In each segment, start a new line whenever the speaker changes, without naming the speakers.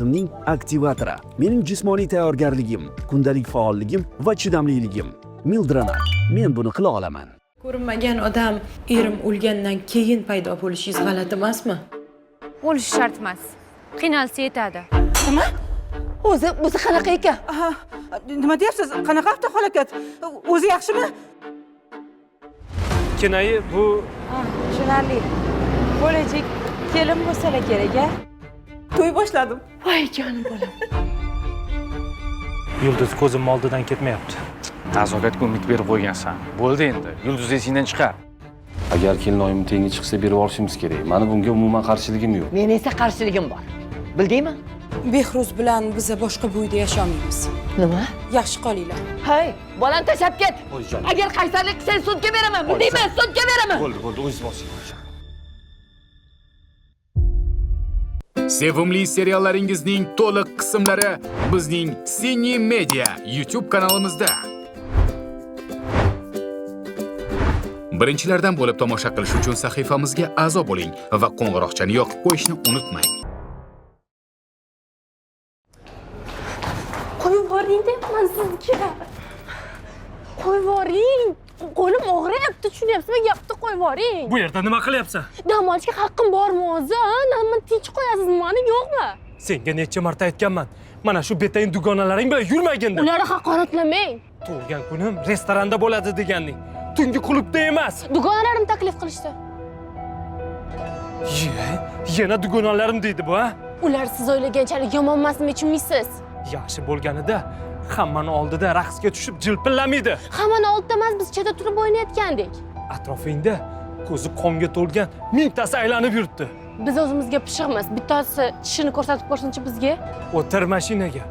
hayotimning aktivatori. Mening jismoniy tayyorgarligim, kundalik faolligim va chidamliligim. Mildranat. Men buni qila olaman.
Ko'rinmagan odam erim o'lgandan keyin paydo bo'lishingiz g'alati emasmi?
Bo'lishi shart emas. Qiynalsa yetadi.
Nima? O'zi qanaqa ekan? Nima deyapsiz? Qanaqa avtohalokat? O'zi yaxshimi?
Kinoyi bu
Tushunarli. Bo'lajak kelin bo'lsalar kerak-a?
To'y boshladim.
Voy jonim bolam.
Yulduz ko'zim oldidan ketmayapti.
Nazoratga umid berib qo'ygansan. Bo'ldi endi. Yulduz esingdan chiqar.
Agar kelinoyim tengi chiqsa berib olishimiz kerak. Meni bunga umuman qarshiligim yo'q.
Men esa qarshiligim bor. Bildingmi?
Behruz bilan biz boshqa uyda yashamaymiz.
Nima?
Yaxshi qolinglar.
Hay, bolani tashlab ket. Agar qaysarlik qilsang sudga beraman. Bildingmi? Sudga beraman.
Bo'ldi, o'zingiz bosing.
Sevimli seriallaringizning to'liq qismlari bizning Sini Media YouTube kanalimizda. Birinchilardan bo'lib tomosha qilish uchun sahifamizga a'zo bo'ling va qo'ng'iroqchani yoqib qo'yishni unutmang.
Qo'yib yuboring deyapman sizga. Qo'yib yuboring. Qo'lim og'riyapti, tushunyapsizmi? Gapni qo'yib yuboring.
bu yerda nima qilyapsan?
Dam olishga haqqim bormi o'zi? Nima tinch qo'yasizmi, mani yo'qmi?
Senga necha marta aytganman. Mana shu betayin dugonalaring bilan yurmagin deb.
Ularni haqoratlamang.
Tug'ilgan kunim restoranda bo'ladi deganding. Tungi klubda emas.
Dugonalarim taklif qilishdi.
Yana dugonalarim deydi bu, ha?
Ular siz o'ylaganchalik yomon emasmi, tushunmaysiz?
Yaxshi bo'lganida hammani oldida raqsga tushib jilpillamaydi.
Hammani oldida emas, biz cheta turib o'ynayotgandik.
Atrofingda ko'zi qonga to'lgan mingtasi aylanib yuribdi.
Biz o'zimizga pishiqmiz. Bittasi tishini ko'rsatib ko'rsinchi bizga.
O'tir mashinaga.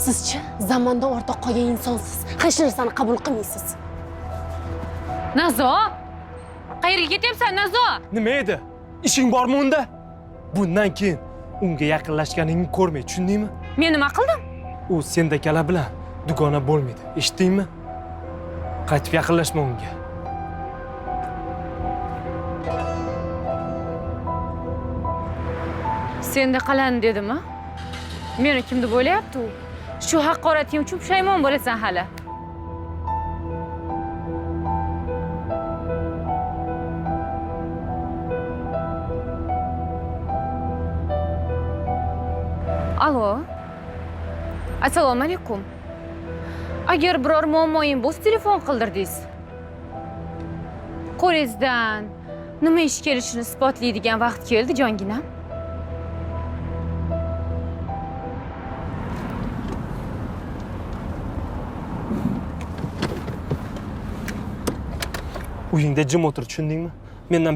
Sizchi zamondan ortda qolgan insonsiz. Hech narsani qabul qilmaysiz.
Nazo! Qayerga ketyapsan, Nazo?
Nima edi? Ishing bormi unda? Bundan keyin unga yaqinlashganingni ko'rmay, tushundingmi?
Men nima qildim?
U sendakalar bilan dugona bo'lmaydi. Eshitdingmi? Qaytib yaqinlashma unga.
Senda qalani dedimi? Meni kim deb o'ylayapti u? Shu haqorating uchun pushaymon bo'lasan hali. Alo. Assalomu alaykum. Agar biror muammoying bo'lsa, telefon qildirdingiz. Qo'lingizdan nima ish kelishini isbotlaydigan vaqt keldi, jonginam.
Uyingda jim o'tir, tushundingmi? Mendan